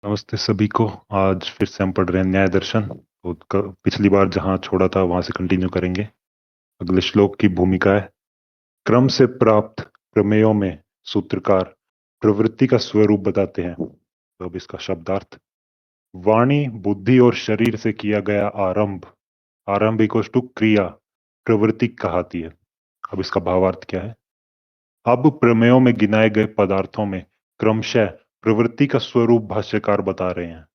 नमस्ते सभी को। आज फिर से हम पढ़ रहे हैं न्याय दर्शन। तो पिछली बार जहां छोड़ा था वहां से कंटिन्यू करेंगे। अगले श्लोक की भूमिका है, क्रम से प्राप्त प्रमेयों में सूत्रकार प्रवृत्ति का स्वरूप बताते हैं। तो अब इसका शब्दार्थ, वाणी बुद्धि और शरीर से किया गया आरंभ, आरंभ इक्वल्स टू क्रिया, प्रवृत्ति कहलाती है। अब इसका भावार्थ क्या है। अब प्रमेयों में गिनाए गए पदार्थों में क्रमशः प्रवृत्ति का स्वरूप भाष्यकार बता रहे हैं।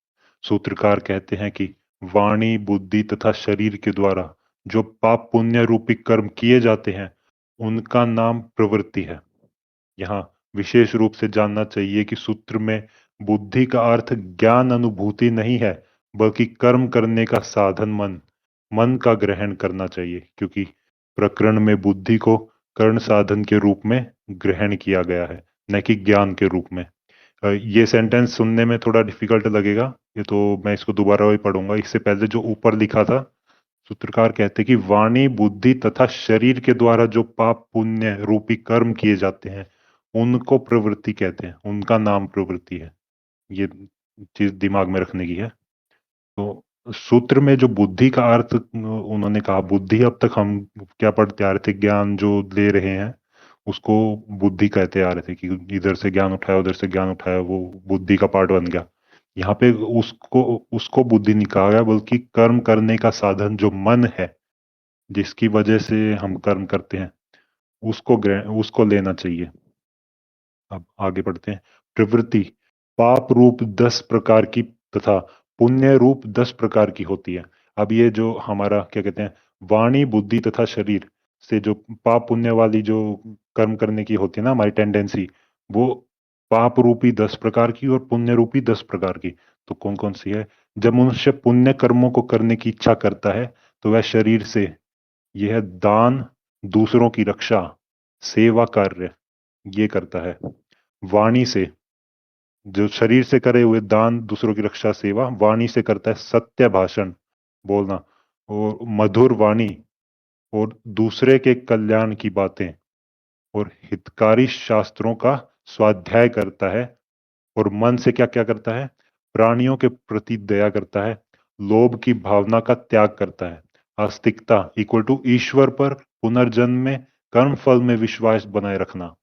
सूत्रकार कहते हैं कि वाणी बुद्धि तथा शरीर के द्वारा जो पाप पुण्य रूपी कर्म किए जाते हैं उनका नाम प्रवृत्ति है। यहाँ विशेष रूप से जानना चाहिए कि सूत्र में बुद्धि का अर्थ ज्ञान अनुभूति नहीं है, बल्कि कर्म करने का साधन मन, मन का ग्रहण करना चाहिए, क्योंकि प्रकरण में बुद्धि को कर्ण साधन के रूप में ग्रहण किया गया है, न कि ज्ञान के रूप में। ये सेंटेंस सुनने में थोड़ा डिफिकल्ट लगेगा, ये तो मैं इसको दोबारा वही पढ़ूंगा। इससे पहले जो ऊपर लिखा था, सूत्रकार कहते हैं कि वाणी बुद्धि तथा शरीर के द्वारा जो पाप पुण्य रूपी कर्म किए जाते हैं उनको प्रवृत्ति कहते हैं, उनका नाम प्रवृत्ति है। ये चीज दिमाग में रखने की है। तो सूत्र में जो बुद्धि का अर्थ उन्होंने कहा, बुद्धि अब तक हम क्या पढ़ते आ रहे थे, ज्ञान जो ले रहे हैं उसको बुद्धि कहते आ रहे थे कि इधर से ज्ञान उठाया उधर से ज्ञान उठाया, वो बुद्धि का पार्ट बन गया। यहाँ पे उसको उसको बुद्धि नहीं कहा गया, बल्कि कर्म करने का साधन जो मन है, जिसकी वजह से हम कर्म करते हैं, उसको लेना चाहिए। अब आगे बढ़ते हैं। प्रवृत्ति पाप रूप 10 प्रकार की तथा पुण्य रूप 10 प्रकार की होती है। अब ये जो हमारा क्या कहते हैं, वाणी बुद्धि तथा शरीर से जो पाप पुण्य वाली जो कर्म करने की होती है ना हमारी टेंडेंसी, वो पाप रूपी 10 प्रकार की और पुण्य रूपी 10 प्रकार की। तो कौन कौन सी है। जब मनुष्य पुण्य कर्मों को करने की इच्छा करता है तो वह शरीर से यह दान, दूसरों की रक्षा, सेवा कार्य ये करता है। वाणी से, जो शरीर से करे हुए दान दूसरों की रक्षा सेवा, वाणी से करता है सत्य भाषण बोलना और मधुर वाणी और दूसरे के कल्याण की बातें, और हितकारी शास्त्रों का स्वाध्याय करता है। और मन से क्या क्या करता है, प्राणियों के प्रति दया करता है, लोभ की भावना का त्याग करता है, आस्तिकता इक्वल टू ईश्वर पर, पुनर्जन्म में, कर्म फल में विश्वास बनाए रखना।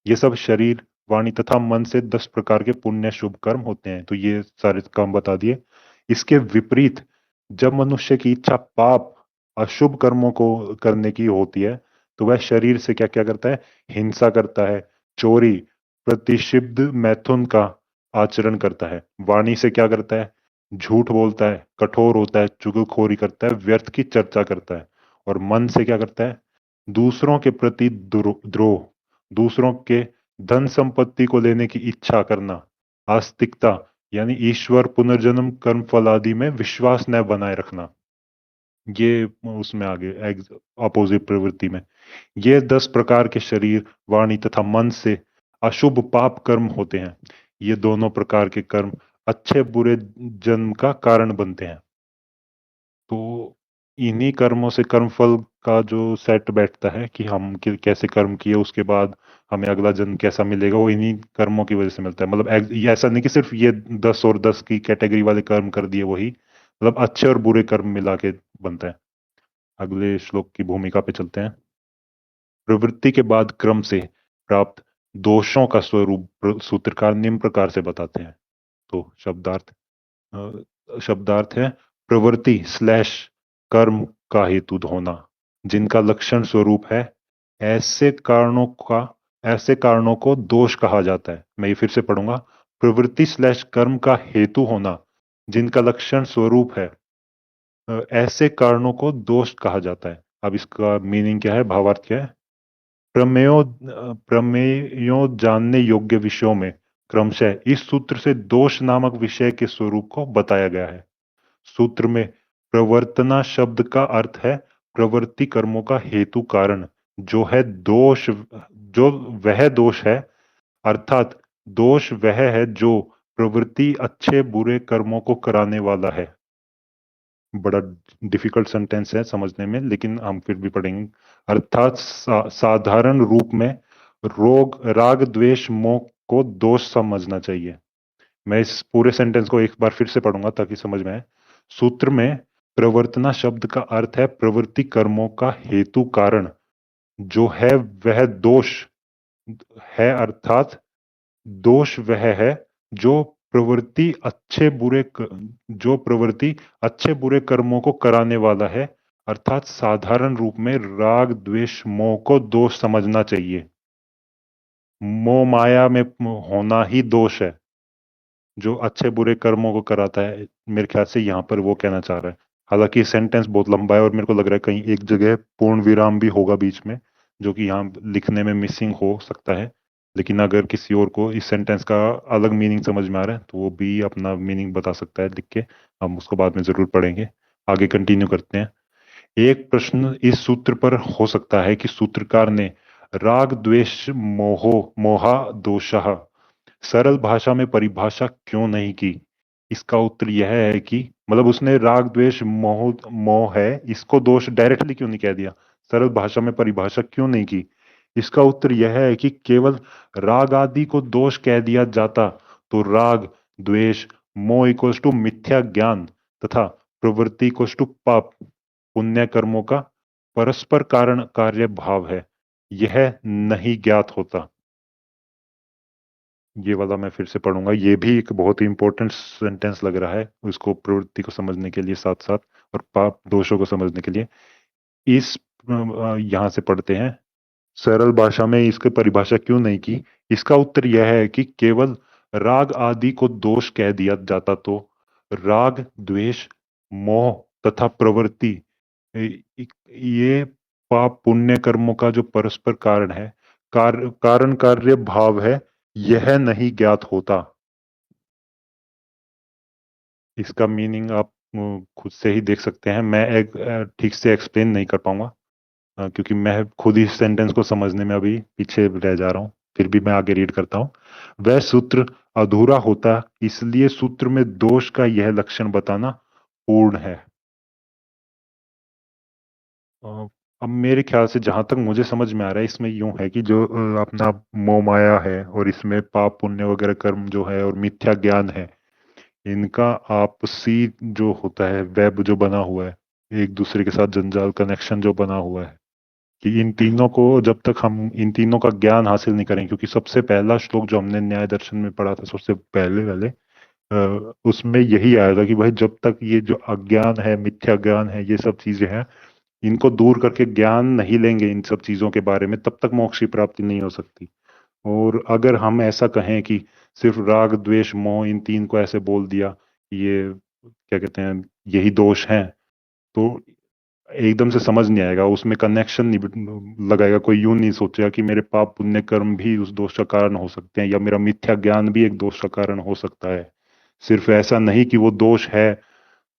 ये सब शरीर वाणी तथा मन से 10 प्रकार के पुण्य शुभ कर्म होते हैं। तो ये सारे काम बता दिए। इसके विपरीत जब मनुष्य की इच्छा पाप अशुभ कर्मों को करने की होती है तो वह शरीर से क्या क्या करता है, हिंसा करता है, चोरी, प्रतिशिब्ध मैथुन का आचरण करता है। वाणी से क्या करता है, झूठ बोलता है, कठोर होता है, चुगलखोरी करता है, व्यर्थ की चर्चा करता है। और मन से क्या करता है, दूसरों के प्रति द्रोह, दूसरों के धन संपत्ति को लेने की इच्छा करना, आस्तिकता यानी ईश्वर पुनर्जन्म कर्म फल आदि में विश्वास न बनाए रखना। ये उसमें आगे अपोजिट प्रवृत्ति में ये 10 प्रकार के शरीर वाणी तथा मन से अशुभ पाप कर्म होते हैं। ये दोनों प्रकार के कर्म अच्छे बुरे जन्म का कारण बनते हैं। तो इन्हीं कर्मों से कर्मफल का जो सेट बैठता है कि हम कैसे कर्म किए उसके बाद हमें अगला जन्म कैसा मिलेगा, वो इन्हीं कर्मों की वजह से मिलता है। मतलब ये ऐसा नहीं कि सिर्फ ये 10 और 10 की कैटेगरी वाले कर्म कर दिए वही, मतलब अच्छे और बुरे कर्म मिला के बनता है। अगले श्लोक की भूमिका पे चलते हैं। प्रवृत्ति के बाद क्रम से प्राप्त दोषों का स्वरूप सूत्रकार निम्न प्रकार से बताते हैं। तो शब्दार्थ है, प्रवृत्ति स्लैश कर्म का हेतु होना, जिनका लक्षण स्वरूप है, ऐसे कारणों का ऐसे कारणों को दोष कहा जाता है। मैं ये फिर से पढ़ूंगा। प्रवृत्ति स्लैश कर्म का हेतु होना, जिनका लक्षण स्वरूप है, ऐसे कारणों को दोष कहा जाता है। अब इसका मीनिंग क्या है, भावार्थ क्या है। प्रमेयों जानने योग्य विषयों में क्रमशः इस सूत्र से दोष नामक विषय के स्वरूप को बताया गया है। सूत्र में प्रवर्तना शब्द का अर्थ है प्रवृत्ति कर्मों का हेतु कारण, जो है दोष, जो वह दोष है, अर्थात दोष वह है जो प्रवृत्ति अच्छे बुरे कर्मों को कराने वाला है। बड़ा डिफिकल्ट सेंटेंस है समझने में, लेकिन हम फिर भी पढ़ेंगे। अर्थात साधारण रूप में रोग राग द्वेष मोह को दोष समझना चाहिए। मैं इस पूरे सेंटेंस को एक बार फिर से पढ़ूंगा ताकि समझ में आए। सूत्र में प्रवर्तना शब्द का अर्थ है प्रवृत्ति कर्मों का हेतु कारण, जो है वह दोष है, अर्थात दोष वह है जो प्रवृत्ति अच्छे बुरे जो प्रवृत्ति अच्छे बुरे कर्मों को कराने वाला है, अर्थात साधारण रूप में राग द्वेष मोह को दोष समझना चाहिए। मोह माया में होना ही दोष है, जो अच्छे बुरे कर्मों को कराता है। मेरे ख्याल से यहाँ पर वो कहना चाह रहा है। हालांकि सेंटेंस बहुत लंबा है और मेरे को लग रहा है कहीं एक जगह पूर्ण विराम भी होगा बीच में, जो कि यहाँ लिखने में मिसिंग हो सकता है। लेकिन अगर किसी और को इस सेंटेंस का अलग मीनिंग समझ में आ रहा है तो वो भी अपना मीनिंग बता सकता है लिख के। हम उसको बाद में जरूर पढ़ेंगे। आगे कंटिन्यू करते हैं। एक प्रश्न इस सूत्र पर हो सकता है कि सूत्रकार ने राग द्वेष मोहो मोहा दोषः सरल भाषा में परिभाषा क्यों नहीं की। इसका उत्तर यह है कि मतलब उसने राग द्वेष मोह मोह है इसको दोष डायरेक्टली क्यों नहीं कह दिया, सरल भाषा में परिभाषा क्यों नहीं की। इसका उत्तर यह है कि केवल राग आदि को दोष कह दिया जाता तो राग द्वेष मोह इक्वल्स टू मिथ्या ज्ञान तथा प्रवृत्ति इक्वल्स टू पाप पुण्य कर्मों का परस्पर कारण कार्य भाव है, यह नहीं ज्ञात होता। ये वाला मैं फिर से पढ़ूंगा, ये भी एक बहुत ही इंपॉर्टेंट सेंटेंस लग रहा है उसको प्रवृत्ति को समझने के लिए साथ साथ और पाप दोषों को समझने के लिए। इस यहां से पढ़ते हैं। सरल भाषा में इसकी परिभाषा क्यों नहीं की। इसका उत्तर यह है कि केवल राग आदि को दोष कह दिया जाता तो राग द्वेष मोह तथा प्रवृत्ति ये पाप पुण्य कर्मों का जो परस्पर कारण है, कारण कार्य भाव है, यह नहीं ज्ञात होता। इसका मीनिंग आप खुद से ही देख सकते हैं। मैं एक ठीक से एक्सप्लेन नहीं कर पाऊंगा क्योंकि मैं खुद ही सेंटेंस को समझने में अभी पीछे रह जा रहा हूं। फिर भी मैं आगे रीड करता हूं। वह सूत्र अधूरा होता, इसलिए सूत्र में दोष का यह लक्षण बताना पूर्ण है। अ, अब मेरे ख्याल से जहां तक मुझे समझ में आ रहा है इसमें यूं है कि जो अपना मोह माया है और इसमें पाप पुण्य वगैरह कर्म जो है और मिथ्या ज्ञान है, इनका आपसी जो होता है वेब जो बना हुआ है, एक दूसरे के साथ जंजाल कनेक्शन जो बना हुआ है, कि इन तीनों को जब तक हम इन तीनों का ज्ञान हासिल नहीं करें, क्योंकि सबसे पहला श्लोक जो हमने न्याय दर्शन में पढ़ा था सबसे पहले वाले उसमें यही आया था कि भाई जब तक ये जो अज्ञान है मिथ्या ज्ञान है ये सब चीजें हैं, इनको दूर करके ज्ञान नहीं लेंगे इन सब चीजों के बारे में, तब तक मोक्ष की प्राप्ति नहीं हो सकती। और अगर हम ऐसा कहें कि सिर्फ राग द्वेष मोह इन तीन को ऐसे बोल दिया, ये क्या कहते हैं यही दोष हैं, तो एकदम से समझ नहीं आएगा, उसमें कनेक्शन नहीं लगाएगा। कोई यूं नहीं सोचेगा कि मेरे पाप पुण्य कर्म भी उस दोष का कारण हो सकते हैं या मेरा मिथ्या ज्ञान भी एक दोष का कारण हो सकता है। सिर्फ ऐसा नहीं कि वो दोष है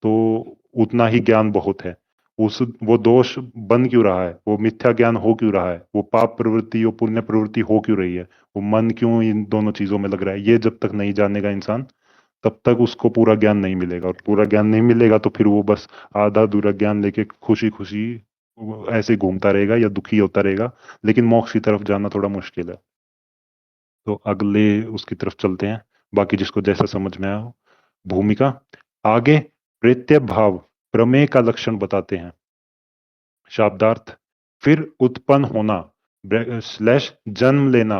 तो उतना ही ज्ञान बहुत है। उस वो दोष बन क्यों रहा है, वो मिथ्या ज्ञान हो क्यों रहा है, वो पाप प्रवृत्ति और पुण्य प्रवृत्ति हो क्यों रही है, वो मन क्यों इन दोनों चीजों में लग रहा है, ये जब तक नहीं जानेगा इंसान तब तक उसको पूरा ज्ञान नहीं मिलेगा। और पूरा ज्ञान नहीं मिलेगा तो फिर वो बस आधा अधूरा ज्ञान लेके खुशी खुशी ऐसे घूमता रहेगा या दुखी होता रहेगा, लेकिन मोक्ष की तरफ जाना थोड़ा मुश्किल है। तो अगले उसकी तरफ चलते हैं, बाकी जिसको जैसा समझ में आया हो। भूमिका आगे प्रत्यय भाव प्रमेय का लक्षण बताते हैं। शाब्दार्थ फिर उत्पन्न होना स्लैश जन्म लेना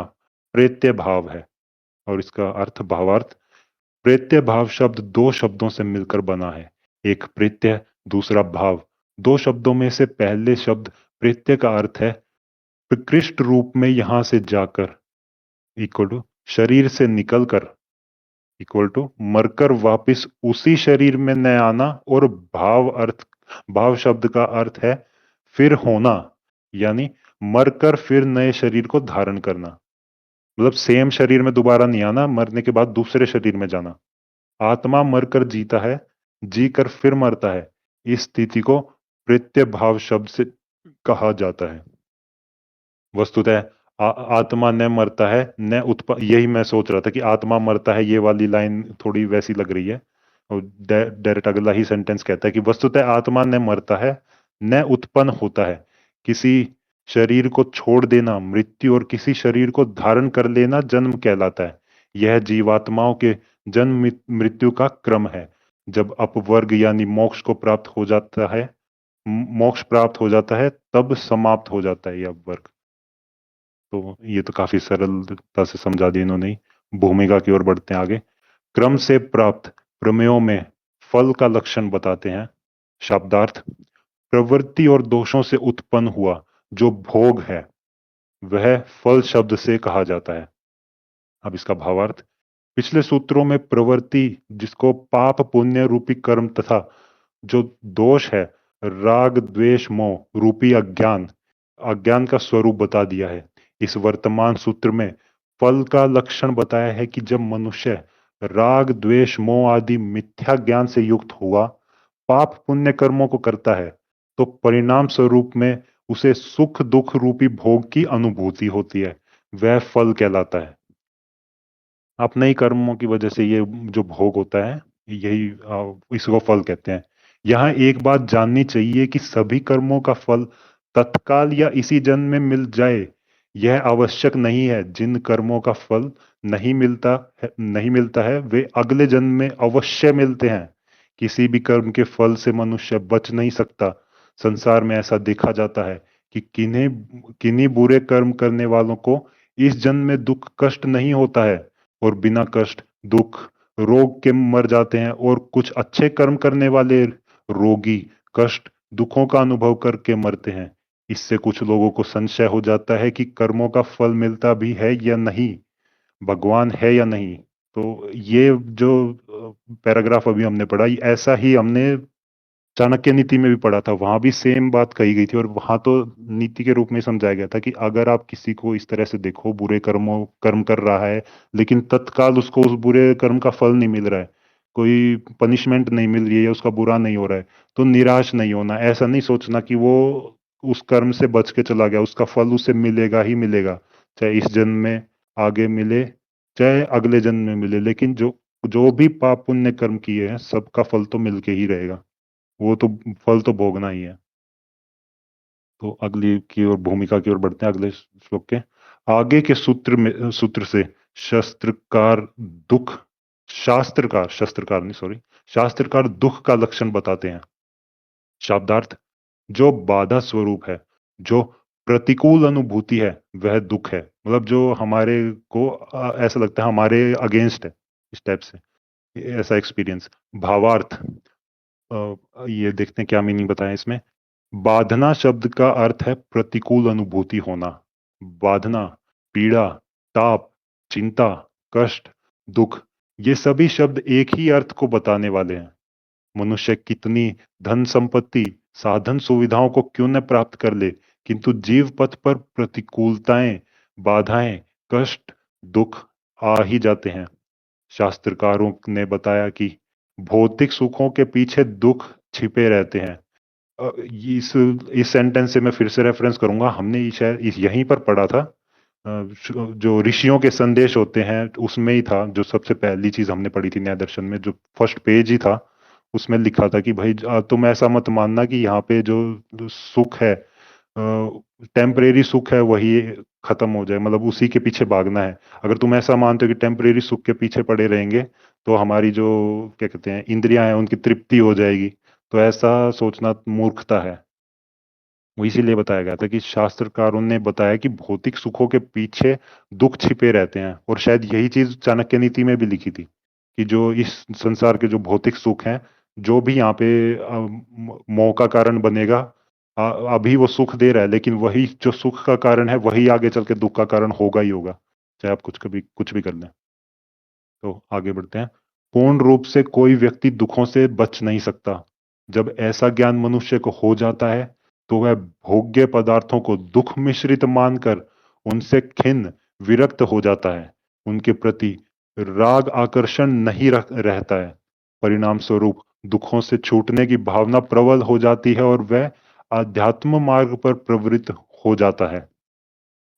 प्रत्यय भाव है। और इसका अर्थ भावार्थ, प्रत्यय भाव शब्द दो शब्दों से मिलकर बना है, एक प्रत्यय दूसरा भाव। दो शब्दों में से पहले शब्द प्रत्यय का अर्थ है प्रकृष्ट रूप में यहां से जाकर, इक्वल टू शरीर से निकलकर, इक्वल टू मरकर वापिस उसी शरीर में न आना। और भाव अर्थ, भाव शब्द का अर्थ है फिर होना, यानी मरकर फिर नए शरीर को धारण करना। मतलब सेम शरीर में दोबारा नहीं आना, मरने के बाद दूसरे शरीर में जाना। आत्मा मरकर जीता है, जीकर फिर मरता है, इस स्थिति को प्रत्यय भाव शब्द से कहा जाता है। वस्तुतः आत्मा न मरता है न उत्पन्न, यही मैं सोच रहा था कि आत्मा मरता है ये वाली लाइन थोड़ी वैसी लग रही है। और डायरेक्ट अगला ही सेंटेंस कहता है कि वस्तुतः आत्मा न मरता है न उत्पन्न होता है। किसी शरीर को छोड़ देना मृत्यु और किसी शरीर को धारण कर लेना जन्म कहलाता है। यह जीवात्माओं के जन्म मृत्यु का क्रम है। जब अपवर्ग यानी मोक्ष प्राप्त हो जाता है तब समाप्त हो जाता है यह अपवर्ग। तो ये तो काफी सरलता से समझा दिया इन्होंने ही। भूमिका की ओर बढ़ते हैं आगे। क्रम से प्राप्त प्रमेयों में फल का लक्षण बताते हैं। शब्दार्थ: प्रवृत्ति और दोषों से उत्पन्न हुआ जो भोग है वह फल शब्द से कहा जाता है। अब इसका भावार्थ: पिछले सूत्रों में प्रवृत्ति, जिसको पाप पुण्य रूपी कर्म, तथा जो दोष है राग द्वेष मोह रूपी अज्ञान अज्ञान का स्वरूप बता दिया है। इस वर्तमान सूत्र में फल का लक्षण बताया है कि जब मनुष्य राग द्वेष मोह आदि मिथ्या ज्ञान से युक्त हुआ पाप पुण्य कर्मों को करता है तो परिणाम स्वरूप में उसे सुख दुख रूपी भोग की अनुभूति होती है। वह फल कहलाता है। अपने ही कर्मों की वजह से ये जो भोग होता है यही इसको फल कहते हैं। यहाँ एक बात जाननी चाहिए कि सभी कर्मों का फल तत्काल या इसी जन्म में मिल जाए यह आवश्यक नहीं है। जिन कर्मों का फल नहीं मिलता है वे अगले जन्म में अवश्य मिलते हैं। किसी भी कर्म के फल से मनुष्य बच नहीं सकता। संसार में ऐसा देखा जाता है कि किन्हीं किन्हीं बुरे कर्म करने वालों को इस जन्म में दुख कष्ट नहीं होता है और बिना कष्ट दुख रोग के मर जाते हैं, और कुछ अच्छे कर्म करने वाले रोगी कष्ट दुखों का अनुभव करके मरते हैं। इससे कुछ लोगों को संशय हो जाता है कि कर्मों का फल मिलता भी है या नहीं, भगवान है या नहीं। तो ये जो पैराग्राफ अभी हमने पढ़ा ऐसा ही हमने चाणक्य नीति में भी पढ़ा था। वहां भी सेम बात कही गई थी और वहां तो नीति के रूप में समझाया गया था कि अगर आप किसी को इस तरह से देखो बुरे कर्म कर रहा है लेकिन तत्काल उसको उस बुरे कर्म का फल नहीं मिल रहा है, कोई पनिशमेंट नहीं मिल रही है या उसका बुरा नहीं हो रहा है, तो निराश नहीं होना। ऐसा नहीं सोचना कि वो उस कर्म से बच के चला गया, उसका फल उसे मिलेगा ही मिलेगा, चाहे इस जन्म में आगे मिले चाहे अगले जन्म में मिले। लेकिन जो जो भी पाप पुण्य कर्म किए हैं सबका फल तो मिलके ही रहेगा, वो तो फल तो भोगना ही है। तो अगली की ओर भूमिका की ओर बढ़ते हैं अगले श्लोक के आगे के सूत्र से शस्त्रकार दुख शस्त्रकार नहीं सॉरी शास्त्रकार दुख का लक्षण बताते हैं। शब्दार्थ: जो बाधा स्वरूप है, जो प्रतिकूल अनुभूति है वह दुख है। मतलब जो हमारे को ऐसा लगता है हमारे अगेंस्ट है, इस टाइप से ऐसा एक्सपीरियंस। भावार्थ: ये देखते हैं क्या मीनिंग बताएं इसमें। बाधना शब्द का अर्थ है प्रतिकूल अनुभूति होना। बाधना, पीड़ा, ताप, चिंता, कष्ट, दुख, ये सभी शब्द एक ही अर्थ को बताने वाले हैं। मनुष्य कितनी धन संपत्ति साधन सुविधाओं को क्यों न प्राप्त कर ले, किंतु जीव पथ पर प्रतिकूलताएं, बाधाएं, कष्ट, दुख आ ही जाते हैं। शास्त्रकारों ने बताया कि भौतिक सुखों के पीछे दुख छिपे रहते हैं। इस सेंटेंस से मैं फिर से रेफरेंस करूंगा, हमने शायद यहीं पर पढ़ा था। जो ऋषियों के संदेश होते हैं उसमें ही था, जो सबसे पहली चीज हमने पढ़ी थी न्याय दर्शन में, जो फर्स्ट पेज ही था उसमें लिखा था कि भाई तुम ऐसा मत मानना कि यहाँ पे जो सुख है टेम्परेरी सुख है वही खत्म हो जाए, मतलब उसी के पीछे भागना है। अगर तुम ऐसा मानते हो कि टेम्परेरी सुख के पीछे पड़े रहेंगे तो हमारी जो क्या कहते हैं इंद्रियां हैं उनकी तृप्ति हो जाएगी, तो ऐसा सोचना मूर्खता है। वो इसीलिए बताया गया था कि शास्त्रकारों ने बताया कि भौतिक सुखों के पीछे दुख छिपे रहते हैं, और शायद यही चीज चाणक्य नीति में भी लिखी थी कि जो इस संसार के जो भौतिक सुख हैं, जो भी यहाँ पे मोह का कारण बनेगा, अभी वो सुख दे रहा है लेकिन वही जो सुख का कारण है वही आगे चल के दुख का कारण होगा ही होगा, चाहे आप कुछ भी कर लें। तो आगे बढ़ते हैं। पूर्ण रूप से कोई व्यक्ति दुखों से बच नहीं सकता। जब ऐसा ज्ञान मनुष्य को हो जाता है तो वह भोग्य पदार्थों को दुख मिश्रित मानकर उनसे खिन्न विरक्त हो जाता है। उनके प्रति राग आकर्षण नहीं रहता है। परिणाम स्वरूप दुखों से छूटने की भावना प्रबल हो जाती है और वह आध्यात्म मार्ग पर प्रवृत्त हो जाता है।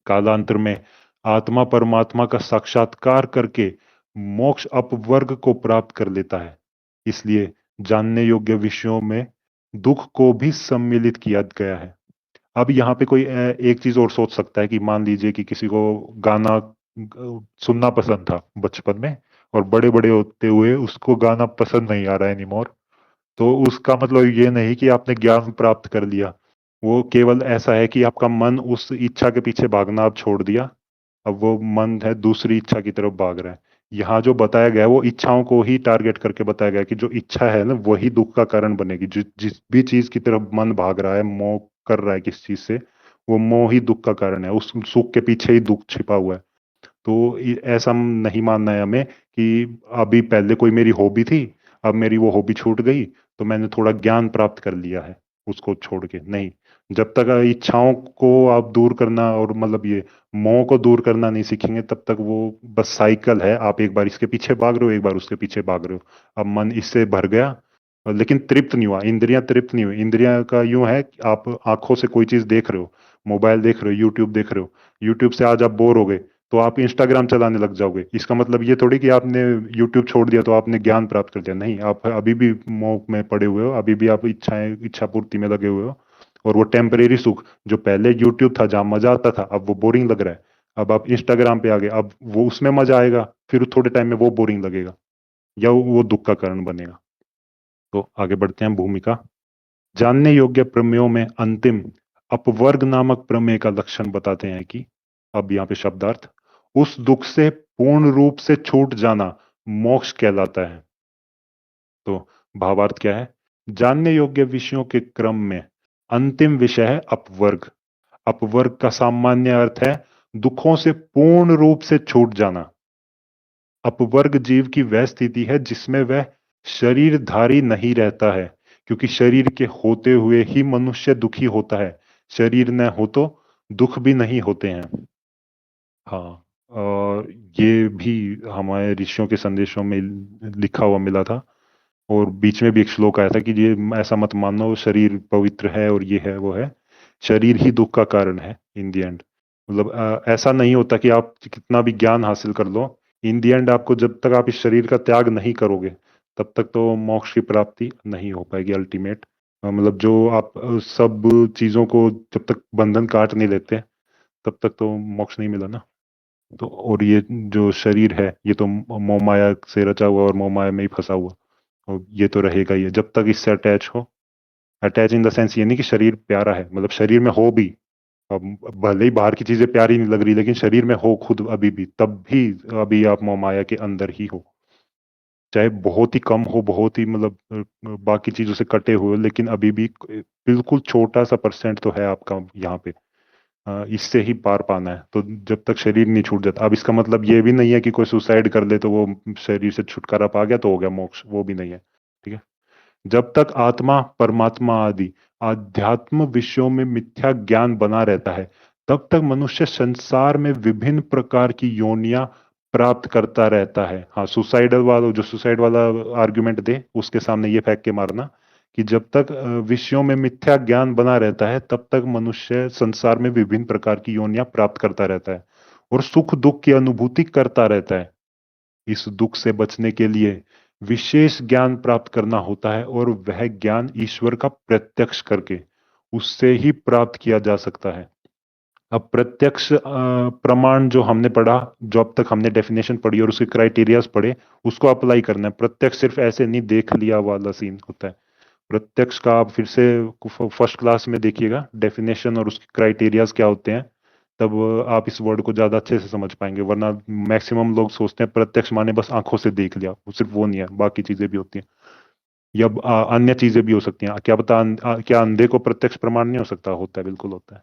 कालांतर में आत्मा परमात्मा का साक्षात्कार करके मोक्ष अपवर्ग को प्राप्त कर लेता है। इसलिए जानने योग्य विषयों में दुख को भी सम्मिलित किया गया है। अब यहाँ पे कोई एक चीज और सोच सकता है कि मान लीजिए कि किसी को गाना सुनना पसंद था बचपन में, और बड़े बड़े होते हुए उसको गाना पसंद नहीं आ रहा है एनीमोर। तो उसका मतलब ये नहीं कि आपने ज्ञान प्राप्त कर लिया। वो केवल ऐसा है कि आपका मन उस इच्छा के पीछे भागना आप छोड़ दिया। अब वो मन है दूसरी इच्छा की तरफ भाग रहा है। यहाँ जो बताया गया है वो इच्छाओं को ही टारगेट करके बताया गया है कि जो इच्छा है ना वही दुख का कारण बनेगी। जिस भी चीज की तरफ मन भाग रहा है, मोह कर रहा है किस चीज से, वो मोह ही दुख का कारण है। उस सुख के पीछे ही दुख छिपा हुआ है। तो ऐसा नहीं मानना है हमें कि अभी पहले कोई मेरी हॉबी थी, अब मेरी वो हॉबी छूट गई तो मैंने थोड़ा ज्ञान प्राप्त कर लिया है उसको छोड़ के। नहीं, जब तक इच्छाओं को आप दूर करना और मतलब ये मोह को दूर करना नहीं सीखेंगे तब तक वो बस साइकिल है। आप एक बार इसके पीछे भाग रहे हो, एक बार उसके पीछे भाग रहे हो। अब मन इससे भर गया लेकिन तृप्त नहीं हुआ, इंद्रियां तृप्त नहीं हुई। इंद्रियां का यूं है कि आप आंखों से कोई चीज देख रहे हो, मोबाइल देख रहे हो, यूट्यूब देख रहे हो, यूट्यूब से आज आप बोर हो गए तो आप इंस्टाग्राम चलाने लग जाओगे। इसका मतलब ये थोड़ी कि आपने यूट्यूब छोड़ दिया तो आपने ज्ञान प्राप्त कर लिया। नहीं, आप अभी भी मोह में पड़े हुए हो, अभी भी आप इच्छा पूर्ति में लगे हुए हो। और वो टेम्परेरी सुख जो पहले यूट्यूब था जहां मजा आता था, अब वो बोरिंग लग रहा है। अब आप इंस्टाग्राम पे आ गए, अब वो उसमें मजा आएगा, फिर थोड़े टाइम में वो बोरिंग लगेगा या वो दुख का कारण बनेगा। तो आगे बढ़ते हैं। भूमिका। जानने योग्य प्रमेयों में अंतिम अपवर्ग नामक प्रमेय का लक्षण बताते हैं कि, अब यहाँ पे शब्दार्थ, उस दुख से पूर्ण रूप से छूट जाना मोक्ष कहलाता है। तो भावार्थ क्या है? जानने योग्य विषयों के क्रम में अंतिम विषय है अपवर्ग। अपवर्ग का सामान्य अर्थ है दुखों से पूर्ण रूप से छूट जाना। अपवर्ग जीव की वह स्थिति है जिसमें वह शरीरधारी नहीं रहता है, क्योंकि शरीर के होते हुए ही मनुष्य दुखी होता है। शरीर न हो तो दुख भी नहीं होते हैं। हाँ, और ये भी हमारे ऋषियों के संदेशों में लिखा हुआ मिला था। और बीच में भी एक श्लोक आया था कि ये ऐसा मत मानो शरीर पवित्र है और ये है वो है। शरीर ही दुख का कारण है इन दी एंड। मतलब ऐसा नहीं होता कि आप कितना भी ज्ञान हासिल कर लो, इन दी एंड आपको जब तक आप इस शरीर का त्याग नहीं करोगे तब तक तो मोक्ष की प्राप्ति नहीं हो पाएगी अल्टीमेट। मतलब जो आप सब चीजों को जब तक बंधन काट नहीं लेते तब तक तो मोक्ष नहीं मिला ना। तो और ये जो शरीर है ये तो मोह माया से रचा हुआ और मोह माया में ही फंसा हुआ, और ये तो रहेगा ही है जब तक इससे अटैच हो। अटैच इन द सेंस ये नहीं कि शरीर प्यारा है, मतलब शरीर में हो भी, अब भले ही बाहर की चीजें प्यारी नहीं लग रही लेकिन शरीर में हो खुद अभी भी, तब भी अभी आप मोह माया के अंदर ही हो। चाहे बहुत ही कम हो, बहुत ही मतलब बाकी चीजों से कटे हुए, लेकिन अभी भी बिल्कुल छोटा सा परसेंट तो है आपका यहाँ पे। इससे ही पार पाना है। तो जब तक शरीर नहीं छूट जाता, अब इसका मतलब ये भी नहीं है कि कोई सुसाइड कर ले तो वो शरीर से छुटकारा पा गया तो हो गया मोक्ष, वो भी नहीं है। ठीक है। जब तक आत्मा, परमात्मा आदि आध्यात्म विषयों में मिथ्या ज्ञान बना रहता है तब तक मनुष्य संसार में विभिन्न प्रकार की योनियां प्राप्त करता रहता है। हाँ, सुसाइडल वाला जो सुसाइड वाला आर्गुमेंट दे उसके सामने ये फेंक के मारना कि जब तक विषयों में मिथ्या ज्ञान बना रहता है तब तक मनुष्य संसार में विभिन्न प्रकार की योनियां प्राप्त करता रहता है और सुख दुख की अनुभूति करता रहता है। इस दुख से बचने के लिए विशेष ज्ञान प्राप्त करना होता है और वह ज्ञान ईश्वर का प्रत्यक्ष करके उससे ही प्राप्त किया जा सकता है। अब प्रत्यक्ष प्रमाण जो हमने पढ़ा, जो अब तक हमने डेफिनेशन पढ़ी और उसके क्राइटेरियाज पढ़े, उसको अप्लाई करना है। प्रत्यक्ष सिर्फ ऐसे नहीं देख लिया वाला सीन होता है। प्रत्यक्ष का आप फिर से फर्स्ट क्लास में देखिएगा डेफिनेशन और उसके क्राइटेरियाज क्या होते हैं, तब आप इस वर्ड को ज्यादा अच्छे से समझ पाएंगे। वरना मैक्सिमम लोग सोचते हैं प्रत्यक्ष माने बस आंखों से देख लिया, वो सिर्फ वो नहीं है, बाकी चीजें भी होती हैं या अन्य चीजें भी हो सकती हैं। क्या पता क्या अंधे को प्रत्यक्ष प्रमाण नहीं हो सकता? होता है, बिल्कुल होता है।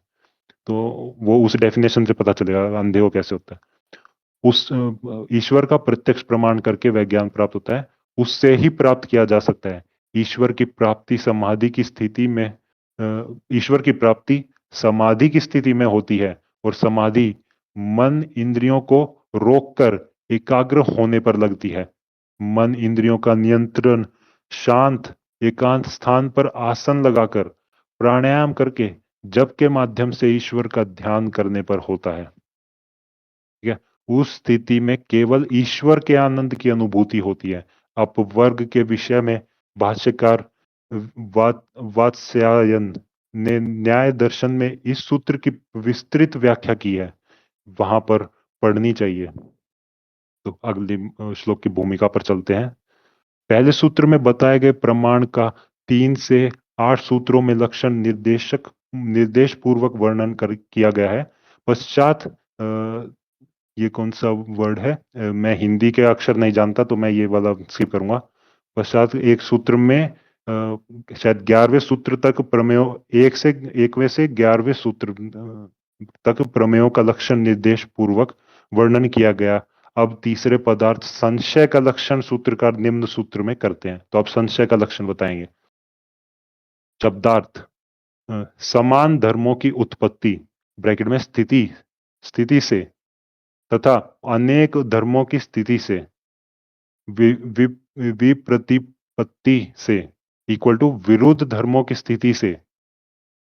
तो वो उस डेफिनेशन से पता चलेगा अंधे को कैसे होता है। उस ईश्वर का प्रत्यक्ष प्रमाण करके वह ज्ञान प्राप्त होता है, उससे ही प्राप्त किया जा सकता है। ईश्वर की प्राप्ति समाधि की स्थिति में ईश्वर की प्राप्ति समाधि की स्थिति में होती है और समाधि मन इंद्रियों को रोककर एकाग्र होने पर लगती है। मन इंद्रियों का नियंत्रण शांत एकांत स्थान पर आसन लगाकर प्राणायाम करके जप के माध्यम से ईश्वर का ध्यान करने पर होता है। ठीक है। उस स्थिति में केवल ईश्वर के आनंद की अनुभूति होती है। अपवर्ग के विषय में भाष्यकार वात्स्यायन ने न्याय दर्शन में इस सूत्र की विस्तृत व्याख्या की है। वहां पर पढ़नी चाहिए। तो अगले श्लोक की भूमिका पर चलते हैं। पहले सूत्र में बताए गए प्रमाण का 3 से 8 सूत्रों में लक्षण निर्देश पूर्वक वर्णन किया गया है। पश्चात ये कौन सा वर्ड है, मैं हिंदी के अक्षर नहीं जानता तो मैं ये वाला स्किप करूंगा। पश्चात एक सूत्र में शायद 11वें सूत्र तक प्रमेयों, 1वें से 11वें सूत्र तक प्रमेयों का लक्षण निर्देश पूर्वक वर्णन किया गया। अब तीसरे पदार्थ संशय का लक्षण सूत्रकार निम्न सूत्र में करते हैं। तो अब संशय का लक्षण बताएंगे। शब्दार्थ, समान धर्मों की उत्पत्ति ब्रैकेट में स्थिति से तथा अनेक धर्मों की स्थिति से विप्रतिपत्ति से इक्वल टू विरुद्ध धर्मों की स्थिति से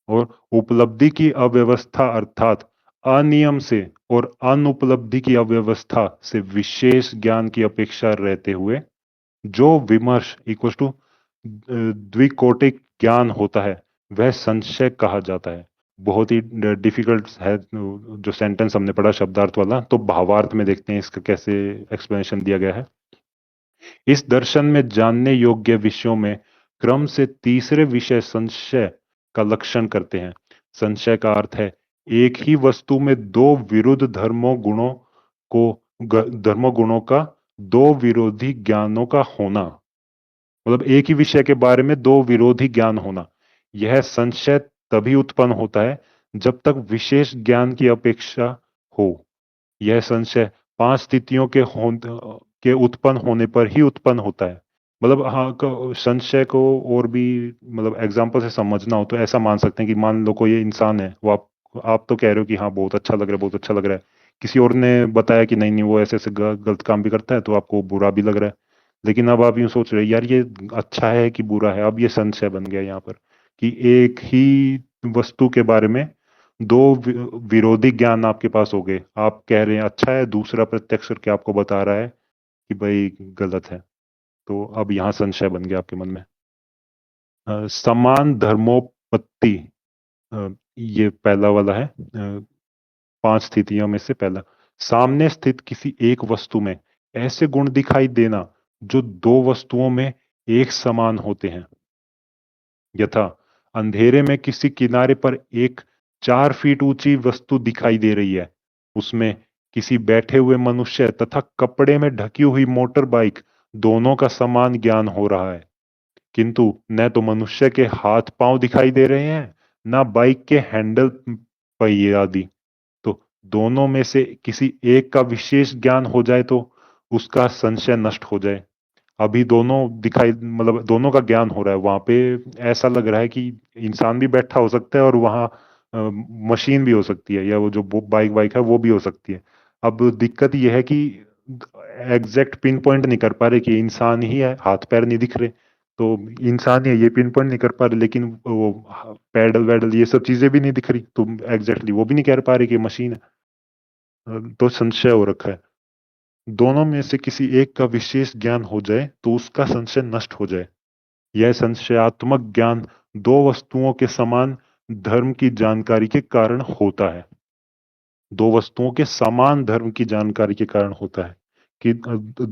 और उपलब्धि की अव्यवस्था अर्थात अनियम से और अनुपलब्धि की अव्यवस्था से विशेष ज्ञान की अपेक्षा रहते हुए जो विमर्श इक्वल टू द्विकोटिक ज्ञान होता है वह संशय कहा जाता है। बहुत ही डिफिकल्ट है जो सेंटेंस हमने पढ़ा शब्दार्थ वाला। तो भावार्थ में देखते हैं इसका कैसे एक्सप्लेनेशन दिया गया है। इस दर्शन में जानने योग्य विषयों में क्रम से तीसरे विषय संशय का लक्षण करते हैं। संशय का अर्थ है एक ही वस्तु में दो विरुद्ध धर्मों गुणों का दो विरोधी ज्ञानों का होना, मतलब एक ही विषय के बारे में दो विरोधी ज्ञान होना। यह संशय तभी उत्पन्न होता है जब तक विशेष ज्ञान की अपेक्षा हो। यह संशय 5 स्थितियों के उत्पन्न होने पर ही उत्पन्न होता है। मतलब हाँ, संशय को और भी मतलब एग्जाम्पल से समझना हो तो ऐसा मान सकते हैं कि मान लो कोई इंसान है, वो आप तो कह रहे हो कि हाँ बहुत अच्छा लग रहा है, बहुत अच्छा लग रहा है। किसी और ने बताया कि नहीं नहीं वो ऐसे ऐसे गलत काम भी करता है, तो आपको बुरा भी लग रहा है। लेकिन अब आप यूं सोच रहे हो यार ये अच्छा है कि बुरा है। अब ये संशय बन गया यहाँ पर कि एक ही वस्तु के बारे में दो विरोधी ज्ञान आपके पास हो गए। आप कह रहे हैं अच्छा है, दूसरा प्रत्यक्ष करके आपको बता रहा है कि भाई गलत है। तो अब यहाँ संशय बन गया आपके मन में। समान धर्मोपत्ति, ये पहला वाला है। 5 स्थितियों में से पहला, सामने स्थित किसी एक वस्तु में ऐसे गुण दिखाई देना जो दो वस्तुओं में एक समान होते हैं। यथा अंधेरे में किसी किनारे पर एक 4 फीट ऊंची वस्तु दिखाई दे रही है। उसमें किसी बैठे हुए मनुष्य तथा कपड़े में ढकी हुई मोटर बाइक दोनों का समान ज्ञान हो रहा है, किंतु न तो मनुष्य के हाथ पांव दिखाई दे रहे हैं न बाइक के हैंडल पहिए आदि। तो दोनों में से किसी एक का विशेष ज्ञान हो जाए तो उसका संशय नष्ट हो जाए। अभी दोनों दिखाई मतलब दोनों का ज्ञान हो रहा है, वहां पे ऐसा लग रहा है कि इंसान भी बैठा हो सकता है और वहां मशीन भी हो सकती है, या वो जो बाइक बाइक है वो भी हो सकती है। अब दिक्कत यह है कि एग्जैक्ट पिन पॉइंट नहीं कर पा रहे कि इंसान ही है, हाथ पैर नहीं दिख रहे। तो इंसान ही है ये पिन पॉइंट नहीं कर पा रहे, लेकिन वो पैडल वैडल ये सब चीजें भी नहीं दिख रही, तो एग्जैक्टली वो भी नहीं कह पा रहे कि मशीन है। तो संशय हो रखा है। दोनों में से किसी एक का विशेष ज्ञान हो जाए तो उसका संशय नष्ट हो जाए। यह संशयात्मक ज्ञान दो वस्तुओं के समान धर्म की जानकारी के कारण होता है। दो वस्तुओं के समान धर्म की जानकारी के कारण होता है कि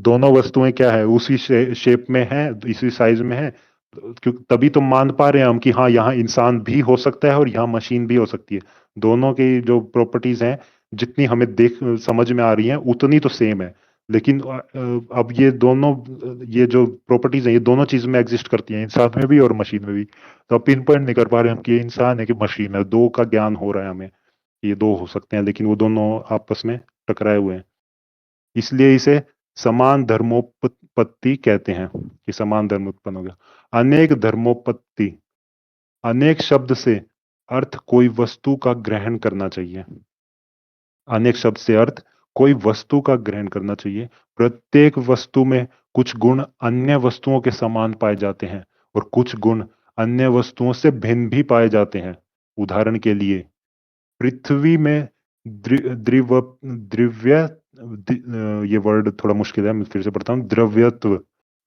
दोनों वस्तुएं क्या है, उसी शेप में है, इसी साइज में है। क्योंकि तभी तो मान पा रहे हैं हम कि हाँ यहाँ इंसान भी हो सकता है और यहाँ मशीन भी हो सकती है। दोनों की जो प्रॉपर्टीज हैं जितनी हमें देख समझ में आ रही हैं उतनी तो सेम है। लेकिन अब ये जो प्रॉपर्टीज हैं ये दोनों चीज में एग्जिस्ट करती हैं, इंसान में भी और मशीन में भी। तो अब पिन पॉइंट नहीं कर पा रहे हम कि ये इंसान है कि मशीन है। दो का ज्ञान हो रहा है हमें, ये दो हो सकते हैं लेकिन वो दोनों आपस में टकराए हुए हैं। इसलिए इसे समान धर्मोपत्ति कहते हैं कि समान धर्म उत्पन्न हो गया। अनेक धर्मोपत्ति, अनेक शब्द से अर्थ कोई वस्तु का ग्रहण करना चाहिए। अनेक शब्द से अर्थ कोई वस्तु का ग्रहण करना चाहिए। प्रत्येक वस्तु में कुछ गुण अन्य वस्तुओं के समान पाए जाते हैं और कुछ गुण अन्य वस्तुओं से भिन्न भी पाए जाते हैं। उदाहरण के लिए पृथ्वी में द्रव्य ये वर्ड थोड़ा मुश्किल है, मैं फिर से पढ़ता हूँ। द्रव्यत्व,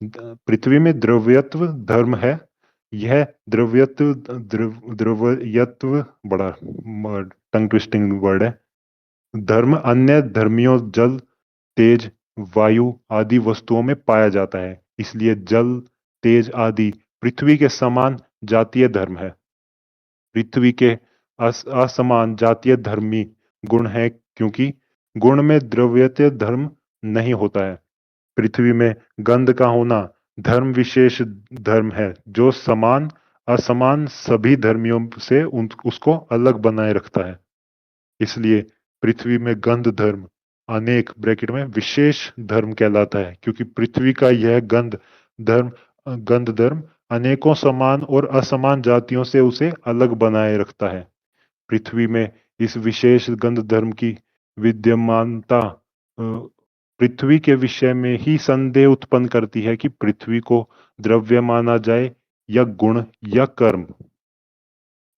पृथ्वी में द्रव्यत्व धर्म है। यह द्रव्यत्व बड़ा टंग ट्विस्टिंग वर्ड है। धर्म अन्य धर्मियों जल, तेज, वायु आदि वस्तुओं में पाया जाता है। इसलिए जल, तेज आदि पृथ्वी के समान जातीय धर्म है। पृथ्वी के असमान जातीय धर्मी गुण है, क्योंकि गुण में द्रव्यते धर्म नहीं होता है। पृथ्वी में गंध का होना धर्म विशेष धर्म है, जो समान असमान सभी धर्मियों से उसको अलग बनाए रखता है। इसलिए पृथ्वी में गंध धर्म अनेक ब्रैकेट में विशेष धर्म कहलाता है, क्योंकि पृथ्वी का यह धर्म गंध धर्म अनेकों समान और असमान जातियों से उसे अलग बनाए रखता है। पृथ्वी में इस विशेष गंध धर्म की विद्यमानता पृथ्वी के विषय में ही संदेह उत्पन्न करती है कि पृथ्वी को द्रव्य माना जाए या गुण या कर्म,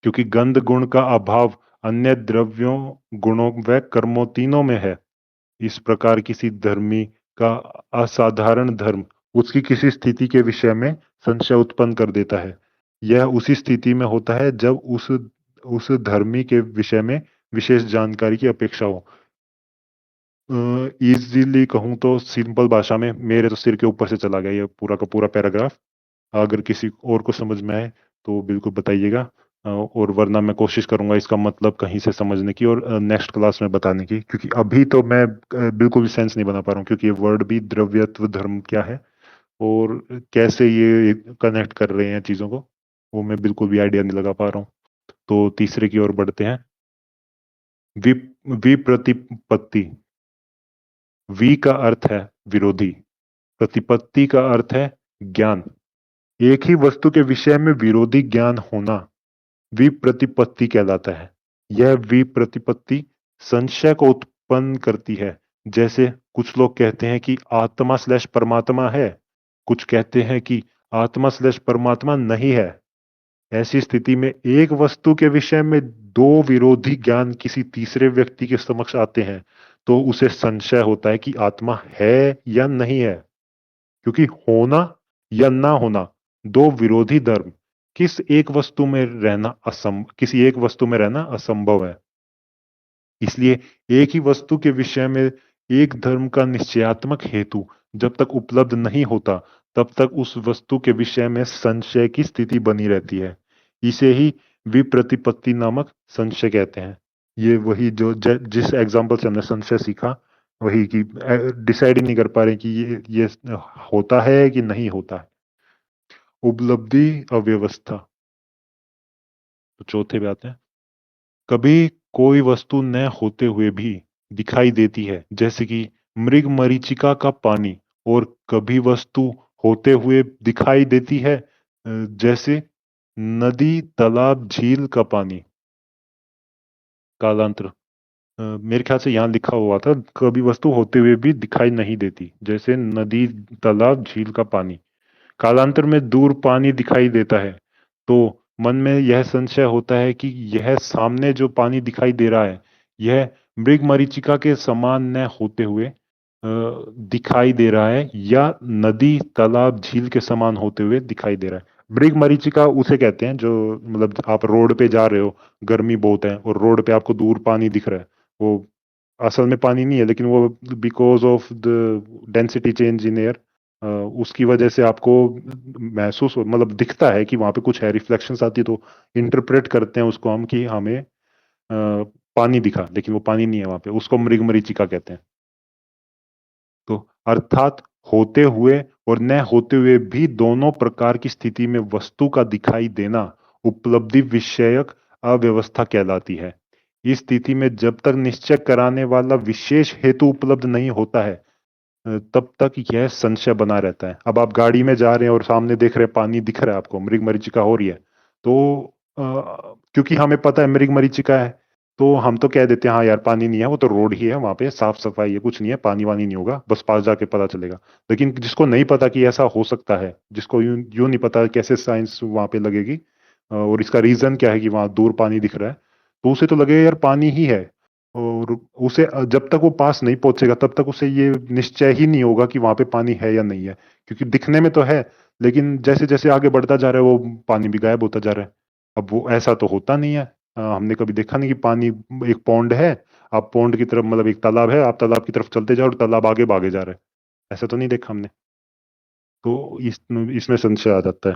क्योंकि गंध गुण का अभाव अन्य द्रव्यों, गुणों व कर्मों तीनों में है। इस प्रकार किसी धर्मी का असाधारण धर्म उसकी किसी स्थिति के विषय में संशय उत्पन्न कर देता है। यह उसी स्थिति में होता है जब उस धर्मी के विषय में विशेष जानकारी की अपेक्षा हो। इजीली कहूं तो सिंपल भाषा में मेरे तो सिर के ऊपर से चला गया ये पूरा का पूरा पैराग्राफ। अगर किसी और को समझ में आए तो बिल्कुल बताइएगा, और वरना मैं कोशिश करूंगा इसका मतलब कहीं से समझने की और नेक्स्ट क्लास में बताने की, क्योंकि अभी तो मैं बिल्कुल भी सेंस नहीं बना पा रहा हूँ, क्योंकि ये वर्ड भी द्रव्यत्व धर्म क्या है और कैसे ये कनेक्ट कर रहे हैं चीजों को, वो मैं बिल्कुल भी आइडिया नहीं लगा पा रहा हूँ। तो तीसरे की ओर बढ़ते हैं। विप्रतिपत्ति। वि का अर्थ है विरोधी, प्रतिपत्ति का अर्थ है ज्ञान। एक ही वस्तु के विषय में विरोधी ज्ञान होना विप्रतिपत्ति कहलाता है। यह विप्रतिपत्ति संशय को उत्पन्न करती है। जैसे कुछ लोग कहते हैं कि आत्मा स्लैश परमात्मा है, कुछ कहते हैं कि आत्मा स्लैश परमात्मा नहीं है। ऐसी स्थिति में एक वस्तु के विषय में दो विरोधी ज्ञान किसी तीसरे व्यक्ति के समक्ष आते हैं, तो उसे संशय होता है कि आत्मा है या नहीं है, क्योंकि होना या ना होना दो विरोधी धर्म किसी एक वस्तु में रहना असंभव है। इसलिए एक ही वस्तु के विषय में एक धर्म का निश्चयात्मक हेतु जब तक उपलब्ध नहीं होता, तब तक उस वस्तु के विषय में संशय की स्थिति बनी रहती है। इसे ही विप्रतिपत्ति नामक संशय कहते हैं। ये वही जो जिस एग्जाम्पल से हमने संशय सीखा, वही कि डिसाइड ही नहीं कर पा रहे कि ये होता है कि नहीं होता है। उपलब्धि अव्यवस्था। तो चौथे पे आते हैं। कभी कोई वस्तु न होते हुए भी दिखाई देती है, जैसे कि मृग मरीचिका का पानी, और कभी वस्तु होते हुए दिखाई देती है, जैसे नदी, तालाब, झील का पानी। कालांतर। मेरे ख्याल से यहाँ लिखा हुआ था कभी वस्तु होते हुए भी दिखाई नहीं देती, जैसे नदी, तालाब, झील का पानी। कालांतर में दूर पानी दिखाई देता है, तो मन में यह संशय होता है कि यह सामने जो पानी दिखाई दे रहा है, यह मृग मरीचिका के समान न होते हुए दिखाई दे रहा है, या नदी, तालाब, झील के समान होते हुए दिखाई दे रहा है। मृग मरीचिका उसे कहते हैं जो, मतलब आप रोड पे जा रहे हो, गर्मी बहुत है और रोड पे आपको दूर पानी दिख रहा है, वो असल में पानी नहीं है, लेकिन वो because of the density change in air, उसकी वजह से आपको महसूस मतलब दिखता है कि वहां पे कुछ है, रिफ्लेक्शंस आती है, तो इंटरप्रेट करते हैं उसको हम कि हमें पानी दिखा, लेकिन वो पानी नहीं है वहां पे, उसको मृग मरीचिका कहते हैं। तो अर्थात होते हुए और न होते हुए भी दोनों प्रकार की स्थिति में वस्तु का दिखाई देना उपलब्धि विषयक अव्यवस्था कहलाती है। इस स्थिति में जब तक निश्चय कराने वाला विशेष हेतु उपलब्ध नहीं होता है, तब तक यह संशय बना रहता है। अब आप गाड़ी में जा रहे हैं और सामने देख रहे हैं पानी दिख रहा है आपको, मृग मरीचिका हो रही है, तो क्योंकि हमें पता है मृग मरीचिका है, तो हम तो कह देते हैं हाँ यार पानी नहीं है, वो तो रोड ही है, वहां पे साफ सफाई है, कुछ नहीं है, पानी वानी नहीं होगा, बस पास जाके पता चलेगा। लेकिन जिसको नहीं पता कि ऐसा हो सकता है, जिसको यूं नहीं पता कैसे साइंस वहां पे लगेगी, और इसका रीजन क्या है कि वहां दूर पानी दिख रहा है, तो उसे तो लगेगा यार पानी ही है। और उसे जब तक वो पास नहीं पहुंचेगा तब तक उसे ये निश्चय ही नहीं होगा कि वहां पे पानी है या नहीं है, क्योंकि दिखने में तो है, लेकिन जैसे जैसे आगे बढ़ता जा रहा है वो पानी भी गायब होता जा रहा है। अब वो ऐसा तो होता नहीं है, हमने कभी देखा नहीं कि पानी एक पौंड है, आप पौंड की तरफ, मतलब एक तालाब है, आप तालाब की तरफ चलते जाओ और तालाब आगे भागे जा रहे हैं, ऐसा तो नहीं देखा हमने। तो इसमें संशय आ जाता है।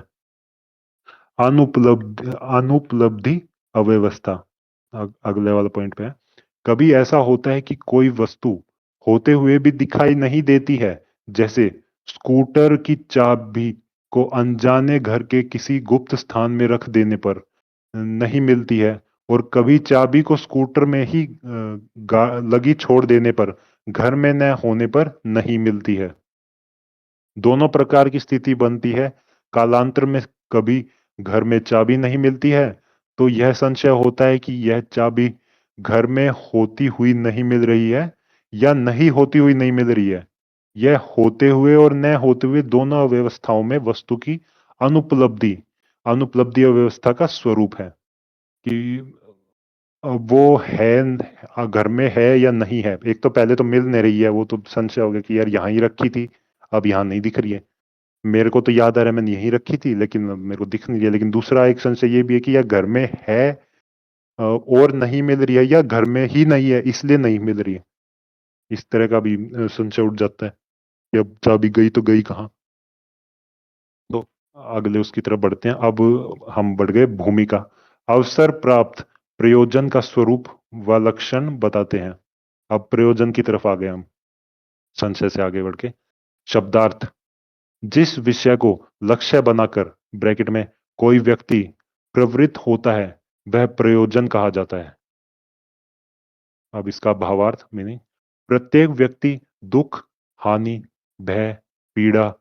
अनुपलब्धि अव्यवस्था, अगले वाला पॉइंट पे है। कभी ऐसा होता है कि कोई वस्तु होते हुए भी दिखाई नहीं देती है, जैसे स्कूटर की चाबी को अनजाने घर के किसी गुप्त स्थान में रख देने पर नहीं मिलती है, और कभी चाबी को स्कूटर में ही लगी छोड़ देने पर घर में न होने पर नहीं मिलती है। दोनों प्रकार की स्थिति बनती है। कालांतर में कभी घर में चाबी नहीं मिलती है, तो यह संशय होता है कि यह चाबी घर में होती हुई नहीं मिल रही है या नहीं होती हुई नहीं मिल रही है। यह होते हुए और न होते हुए दोनों अव्यवस्थाओं में वस्तु की अनुपलब्धि अनुपलब्धि अव्यवस्था का स्वरूप है कि वो है, घर में है या नहीं है। एक तो पहले तो मिल नहीं रही है, वो तो संशय हो गया कि यार यहाँ ही रखी थी, अब यहाँ नहीं दिख रही है। मेरे को तो याद आ रहा है मैंने यहीं रखी थी, लेकिन मेरे को दिख नहीं रही है। लेकिन दूसरा एक संशय ये भी है कि यह घर में है और नहीं मिल रही है, या घर में ही नहीं है इसलिए नहीं मिल रही है। इस तरह का भी संशय उठ जाता है कि अब चाबी गई तो गई कहाँ। तो अगले उसकी तरफ बढ़ते हैं। अब हम बढ़ गए भूमिका। अवसर प्राप्त प्रयोजन का स्वरूप व लक्षण बताते हैं। अब प्रयोजन की तरफ आ गए हम, संशय से आगे बढ़ के। शब्दार्थ, जिस विषय को लक्ष्य बनाकर ब्रैकेट में कोई व्यक्ति प्रवृत्त होता है वह प्रयोजन कहा जाता है। अब इसका भावार्थ मीनिंग, प्रत्येक व्यक्ति दुख, हानि, भय, पीड़ा,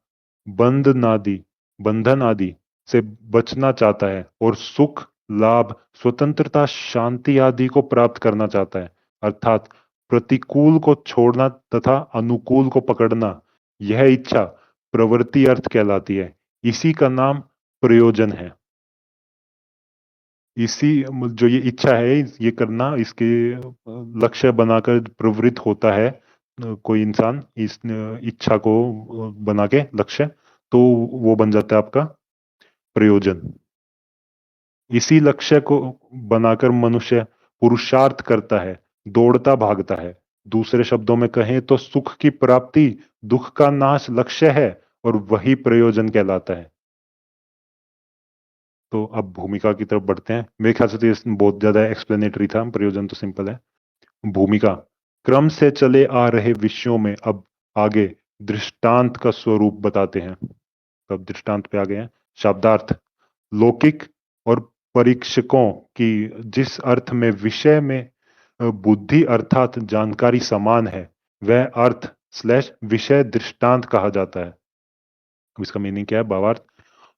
बंधन आदि से बचना चाहता है और सुख, लाभ, स्वतंत्रता, शांति आदि को प्राप्त करना चाहता है। अर्थात प्रतिकूल को छोड़ना तथा अनुकूल को पकड़ना, यह इच्छा प्रवृत्ति अर्थ कहलाती है। इसी का नाम प्रयोजन है। इसी जो ये इच्छा है, ये करना, इसके लक्ष्य बनाकर प्रवृत्त होता है कोई इंसान इस इच्छा को बना के लक्ष्य, तो वो बन जाता है आपका प्रयोजन। इसी लक्ष्य को बनाकर मनुष्य पुरुषार्थ करता है, दौड़ता भागता है। दूसरे शब्दों में कहें तो सुख की प्राप्ति, दुख का नाश लक्ष्य है और वही प्रयोजन कहलाता है। तो अब भूमिका की तरफ बढ़ते हैं। मेरे ख्याल से तो ये बहुत ज्यादा एक्सप्लेनेटरी था, प्रयोजन तो सिंपल है। भूमिका, क्रम से चले आ रहे विषयों में अब आगे दृष्टांत का स्वरूप बताते हैं। अब दृष्टांत पे आ गए हैं। शब्दार्थ, लौकिक और परीक्षकों की जिस अर्थ में विषय में बुद्धि अर्थात जानकारी समान है, वह अर्थ स्लैश विषय दृष्टांत कहा जाता है। अब इसका मीनिंग क्या है, भावार्थ।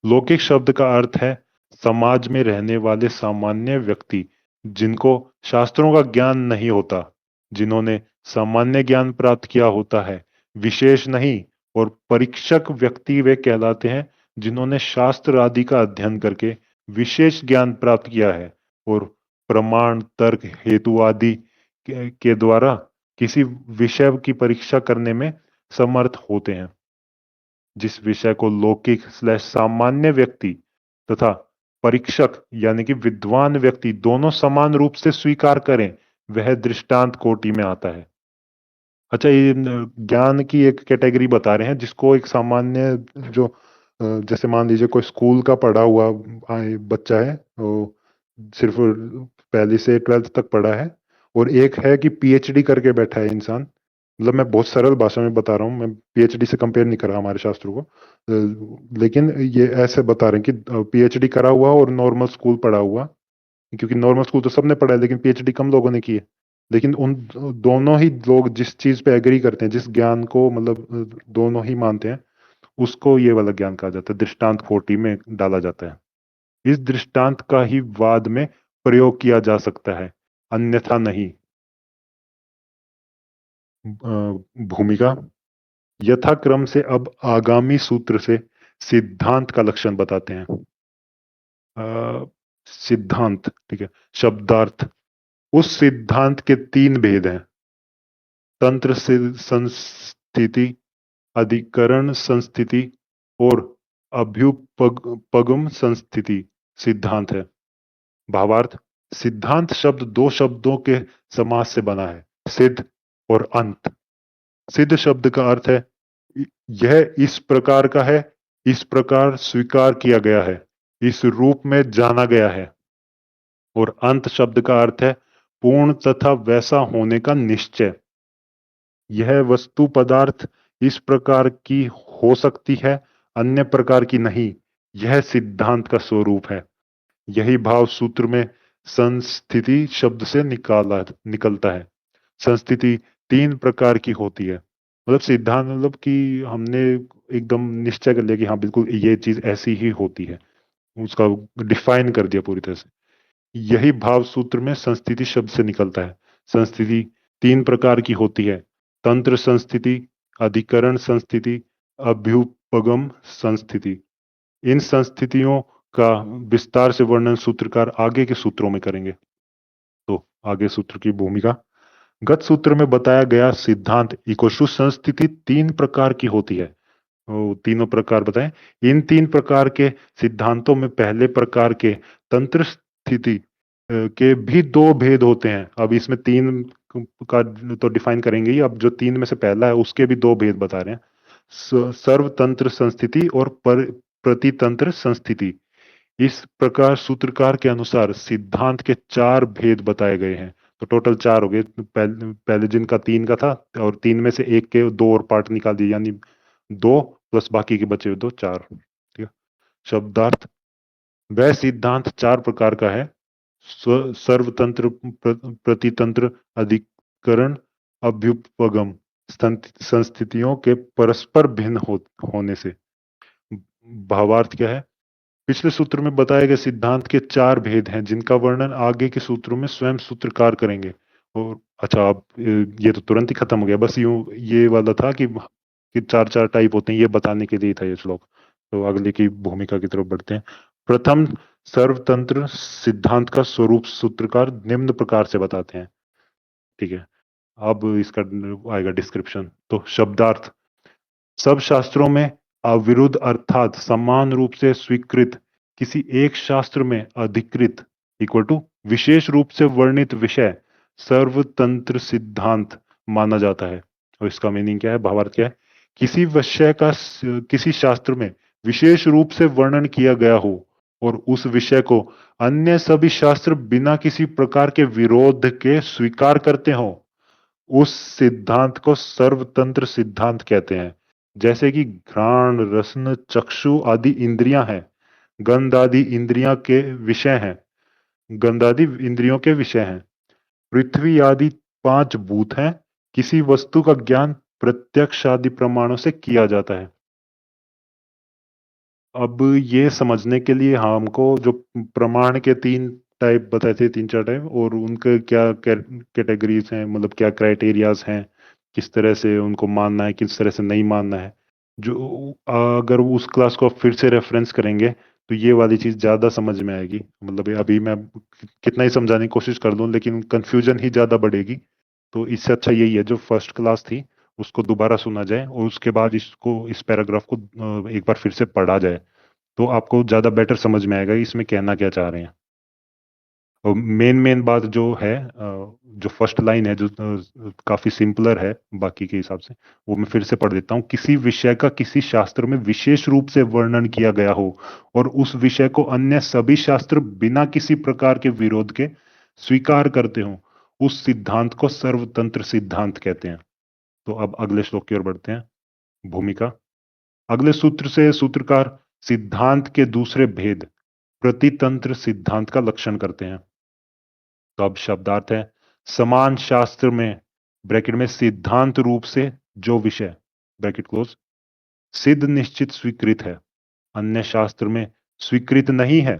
लौकिक शब्द का अर्थ है समाज में रहने वाले सामान्य व्यक्ति, जिनको शास्त्रों का ज्ञान नहीं होता, जिन्होंने सामान्य ज्ञान प्राप्त किया होता है, विशेष नहीं। और परीक्षक व्यक्ति वे कहलाते हैं जिन्होंने शास्त्र आदि का अध्ययन करके विशेष ज्ञान प्राप्त किया है और प्रमाण, तर्क, हेतु आदि के द्वारा किसी विषय की परीक्षा करने में समर्थ होते हैं। जिस विषय को लौकिक स्लैश सामान्य व्यक्ति तथा परीक्षक यानी कि विद्वान व्यक्ति दोनों समान रूप से स्वीकार करें, वह दृष्टांत कोटि में आता है। अच्छा, ये ज्ञान की एक कैटेगरी बता रहे हैं जिसको एक सामान्य जो जैसे मान लीजिए कोई स्कूल का पढ़ा हुआ बच्चा है, वो सिर्फ पहली से 12th तक पढ़ा है, और एक है कि पीएचडी करके बैठा है इंसान। मतलब मैं बहुत सरल भाषा में बता रहा हूँ, मैं पीएचडी से कंपेयर नहीं कर रहा हमारे शास्त्रों को, लेकिन ये ऐसे बता रहे हैं कि पीएचडी करा हुआ और नॉर्मल स्कूल पढ़ा हुआ। क्योंकि नॉर्मल स्कूल तो सबने पढ़ा है, लेकिन पीएचडी कम लोगों ने की है। लेकिन उन दोनों ही लोग जिस चीज पे एग्री करते हैं, जिस ज्ञान को मतलब दोनों ही मानते हैं, उसको ये वाला ज्ञान कहा जाता है, दृष्टांत कोटि में डाला जाता है। इस दृष्टांत का ही वाद में प्रयोग किया जा सकता है, अन्यथा नहीं। भूमिका, यथाक्रम से अब आगामी सूत्र से सिद्धांत का लक्षण बताते हैं। सिद्धांत, ठीक है। शब्दार्थ, उस सिद्धांत के तीन भेद हैं। तंत्र से संस्थिति, अधिकरण संस्थिति और अभ्युपगम संस्थिति सिद्धांत है। भावार्थ, सिद्धांत शब्द दो शब्दों के समास से बना है। सिद्ध और अंत। सिद्ध शब्द का अर्थ है यह इस प्रकार का है, इस प्रकार स्वीकार किया गया है, इस रूप में जाना गया है। और अंत शब्द का अर्थ है पूर्ण तथा वैसा होने का निश्चय। यह वस्तु पदार्थ इस प्रकार की हो सकती है, अन्य प्रकार की नहीं। यह सिद्धांत का स्वरूप है। यही भाव सूत्र में संस्थिति शब्द से निकलता है। संस्थिति तीन प्रकार की होती है। मतलब सिद्धांत मतलब कि हमने एकदम निश्चय कर लिया कि हाँ बिल्कुल ये चीज ऐसी ही होती है, उसका डिफाइन कर दिया पूरी तरह से। यही भाव सूत्र में संस्थिति शब्द से निकलता है। संस्थिति तीन प्रकार की होती है: तंत्र संस्थिति, अधिकरण संस्थिति, अभ्युपगम संस्थिति। इन संस्थितियों का विस्तार से वर्णन सूत्रकार आगे के सूत्रों में करेंगे। तो आगे सूत्र की भूमिका। गत सूत्र में बताया गया सिद्धांत इकोशु संस्थिति तीन प्रकार की होती है। वो तीनों प्रकार बताएं। इन तीन प्रकार के सिद्धांतों में पहले प्रकार के तंत्र स्थिति के भी दो भेद होते हैं। अब इसमें तीन का तो डिफाइन करेंगे ही, अब जो तीन में से पहला है उसके भी दो भेद बता रहे हैं। सर्वतंत्र संस्थिति और प्रतितंत्र संस्थिति। इस प्रकार सूत्रकार के अनुसार सिद्धांत के चार भेद बताए गए हैं। तो टोटल चार हो गए। पहले जिनका तीन का था और तीन में से एक के दो और पार्ट निकाल दिए, यानी दो प्लस बाकी के बचे हुए दो, चार। ठीक है। शब्दार्थ। वह सिद्धांत चार प्रकार का है: सर्वतंत्र, प्रतितंत्र, अधिकरण, अभ्युपगम। संस्थितियों के परस्पर भिन्न होने से। भावार्थ क्या है? पिछले सूत्र में बताए गए सिद्धांत के चार भेद हैं जिनका वर्णन आगे के सूत्रों में स्वयं सूत्रकार करेंगे। और अच्छा, अब ये तो तुरंत ही खत्म हो गया। बस यूं ये वाला था कि चार चार टाइप होते हैं, ये बताने के लिए था ये श्लोक। तो अगले की भूमिका की तरफ बढ़ते हैं। प्रथम, सर्वतंत्र सिद्धांत का स्वरूप सूत्रकार निम्न प्रकार से बताते हैं। ठीक है। अब इसका आएगा डिस्क्रिप्शन। तो शब्दार्थ। सब शास्त्रों में अविरुद्ध अर्थात समान रूप से स्वीकृत किसी एक शास्त्र में अधिकृत इक्वल टू विशेष रूप से वर्णित विषय सर्वतंत्र सिद्धांत माना जाता है। और इसका मीनिंग क्या है, भावार्थ क्या है? किसी विषय का किसी शास्त्र में विशेष रूप से वर्णन किया गया हो और उस विषय को अन्य सभी शास्त्र बिना किसी प्रकार के विरोध के स्वीकार करते हो, उस सिद्धांत को सर्वतंत्र सिद्धांत कहते हैं। जैसे कि घ्राण, रसन, चक्षु आदि इंद्रियां हैं, गंध आदि इंद्रियां के विषय हैं, गंध आदि इंद्रियों के विषय हैं। पृथ्वी आदि पांच भूत हैं। किसी वस्तु का ज्ञान प्रत्यक्ष आदि प्रमाणों से किया जाता है। अब ये समझने के लिए हमको जो प्रमाण के तीन टाइप बताए थे, तीन चार टाइप, और उनके क्या कैटेगरीज हैं, मतलब क्या क्राइटेरियाज हैं, किस तरह से उनको मानना है, किस तरह से नहीं मानना है। जो अगर उस क्लास को आप फिर से रेफरेंस करेंगे तो ये वाली चीज ज्यादा समझ में आएगी। मतलब अभी मैं कितना ही समझाने की कोशिश कर लूं लेकिन कंफ्यूजन ही ज्यादा बढ़ेगी। तो इससे अच्छा यही है जो फर्स्ट क्लास थी उसको दोबारा सुना जाए और उसके बाद इसको, इस पैराग्राफ को एक बार फिर से पढ़ा जाए, तो आपको ज्यादा बेटर समझ में आएगा इसमें कहना क्या चाह रहे हैं। और मेन मेन बात जो है, जो फर्स्ट लाइन है, जो काफी सिंपलर है बाकी के हिसाब से, वो मैं फिर से पढ़ देता हूँ। किसी विषय का किसी शास्त्र में विशेष रूप से वर्णन किया गया हो और उस विषय को अन्य सभी शास्त्र बिना किसी प्रकार के विरोध के स्वीकार करते हो, उस सिद्धांत को सर्वतंत्र सिद्धांत कहते हैं। तो अब अगले श्लोक की ओर बढ़ते हैं। भूमिका। अगले सूत्र से सूत्रकार सिद्धांत के दूसरे भेद प्रतितंत्र सिद्धांत का लक्षण करते हैं। तो अब शब्दार्थ है समान शास्त्र में ब्रैकेट में सिद्धांत रूप से जो विषय ब्रैकेट क्लोज सिद्ध निश्चित स्वीकृत है, अन्य शास्त्र में स्वीकृत नहीं है,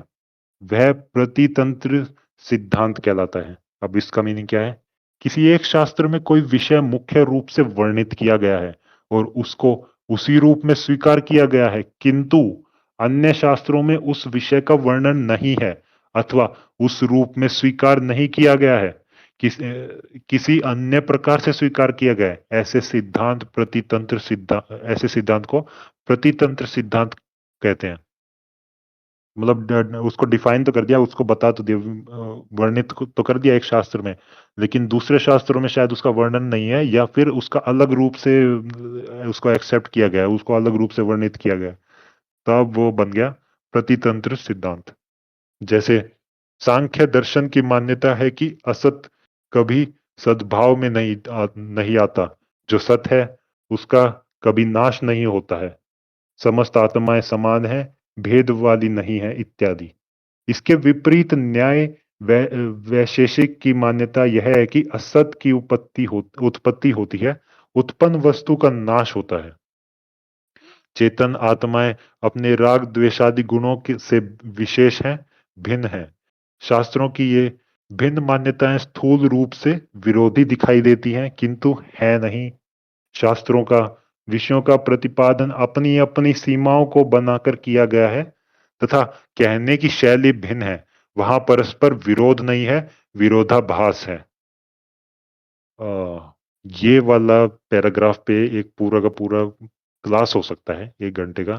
वह प्रतितंत्र सिद्धांत कहलाता है। अब इसका मीनिंग क्या है? किसी एक शास्त्र में कोई विषय मुख्य रूप से वर्णित किया गया है और उसको उसी रूप में स्वीकार किया गया है, किंतु अन्य शास्त्रों में उस विषय का वर्णन नहीं है अथवा उस रूप में स्वीकार नहीं किया गया है, किसी अन्य प्रकार से स्वीकार किया गया है। ऐसे सिद्धांत को प्रतितंत्र सिद्धांत कहते हैं। मतलब उसको डिफाइन तो कर दिया, उसको बता तो दिया, वर्णित तो कर दिया एक शास्त्र में, लेकिन दूसरे शास्त्रों में शायद उसका वर्णन नहीं है, या फिर उसका अलग रूप से उसको एक्सेप्ट किया गया है, उसको अलग रूप से वर्णित किया गया है। तब वो बन गया प्रतितंत्र सिद्धांत। जैसे सांख्य दर्शन की मान्यता है कि असत कभी सद्भाव में नहीं आता, जो सत है उसका कभी नाश नहीं होता है, समस्त आत्माएं समान है, भेद वाली नहीं है, इत्यादि। इसके विपरीत न्याय वैशेषिक की मान्यता यह है कि असत की उत्पत्ति होती है, उत्पन्न वस्तु का नाश होता है। चेतन आत्माएं अपने राग द्वेषादि से विशेष हैं, भिन्न हैं। शास्त्रों की ये भिन्न मान्यताएं स्थूल रूप से विरोधी दिखाई देती हैं, किंतु है नहीं। शास्त्रों का विषयों का प्रतिपादन अपनी अपनी सीमाओं को बनाकर किया गया है, तथा कहने की शैली भिन्न है। वहां परस्पर विरोध नहीं है, विरोधाभास है। ये वाला पैराग्राफ पे एक पूरा का पूरा क्लास हो सकता है 1 घंटे का,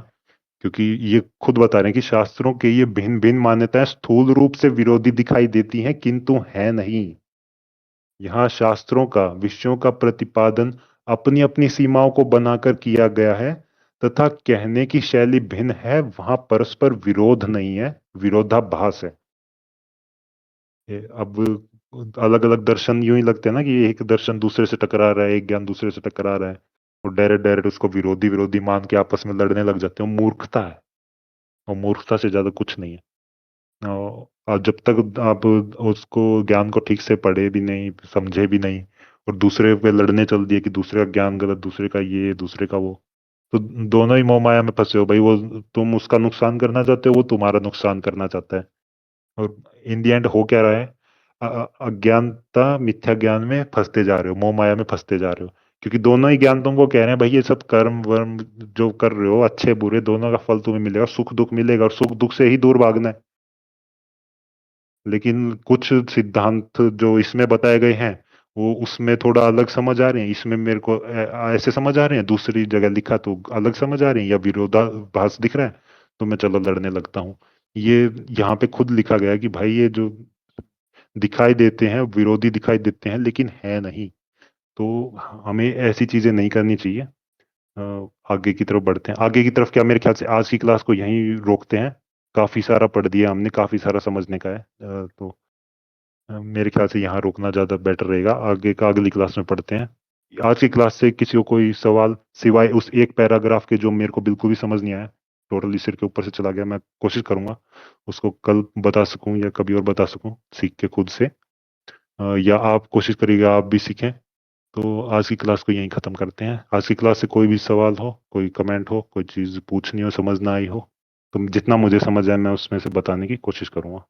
क्योंकि ये खुद बता रहे हैं कि शास्त्रों के ये भिन्न भिन्न मान्यताएं स्थूल रूप से विरोधी दिखाई देती हैं, किंतु है नहीं। यहाँ शास्त्रों का विषयों का प्रतिपादन अपनी अपनी सीमाओं को बनाकर किया गया है, तथा कहने की शैली भिन्न है, वहां परस्पर विरोध नहीं है, विरोधाभास है। अब अलग अलग दर्शन यूं ही लगते हैं ना, कि एक दर्शन दूसरे से टकरा रहा है, एक ज्ञान दूसरे से टकरा रहा है, और डायरेक्ट डायरेक्ट उसको विरोधी विरोधी मान के आपस में लड़ने लग जाते हैं। वो मूर्खता है, और मूर्खता से ज्यादा कुछ नहीं है। और जब तक आप उसको ज्ञान को ठीक से पढ़े भी नहीं, समझे भी नहीं, और दूसरे पे लड़ने चल दिए कि दूसरे का ज्ञान गलत, दूसरे का ये, दूसरे का वो, तो दोनों ही मोह माया में फंसे हो भाई। वो तुम उसका नुकसान करना चाहते हो, वो तुम्हारा नुकसान करना चाहता है। और इन दी एंड हो क्या रहा है? अज्ञानता मिथ्या ज्ञान में फंसते जा रहे हो, मोह माया में फंसते जा रहे हो, क्योंकि दोनों ही ज्ञान तुमको कह रहे हैं भाई ये सब कर्म वर्म जो कर रहे हो, अच्छे बुरे दोनों का फल तुम्हें मिलेगा, सुख दुख मिलेगा, और सुख दुख से ही दूर भागना है। लेकिन कुछ सिद्धांत जो इसमें बताए गए हैं, वो उसमें थोड़ा अलग समझ आ रहे हैं, इसमें मेरे को ऐसे समझ आ रहे हैं, दूसरी जगह लिखा तो अलग समझ आ रहे हैं, या विरोधाभास दिख रहा है, तो मैं चलो लड़ने लगता हूँ। ये यहाँ पे खुद लिखा गया है कि भाई ये जो दिखाई देते हैं विरोधी दिखाई देते हैं, लेकिन है नहीं। तो हमें ऐसी चीजें नहीं करनी चाहिए। आगे की तरफ बढ़ते हैं। आगे की तरफ क्या, मेरे ख्याल से आज की क्लास को यहीं रोकते हैं। काफी सारा पढ़ दिया हमने, काफी सारा समझने का है। तो मेरे ख्याल से यहाँ रोकना ज्यादा बेटर रहेगा। आगे का अगली क्लास में पढ़ते हैं। आज की क्लास से किसी को कोई सवाल, सिवाय उस एक पैराग्राफ के जो मेरे को बिल्कुल भी समझ नहीं आया, टोटली सिर के ऊपर से चला गया, मैं कोशिश करूंगा उसको कल बता सकूं या कभी और बता सकूं सीख के खुद से। या आप कोशिश करिएगा आप भी सीखें। तो आज की क्लास को यहीं ख़त्म करते हैं। आज की क्लास से कोई भी सवाल हो, कोई कमेंट हो, कोई चीज़ पूछनी हो, समझ ना आई हो, तो जितना मुझे समझ आए मैं उसमें से बताने की कोशिश करूंगा।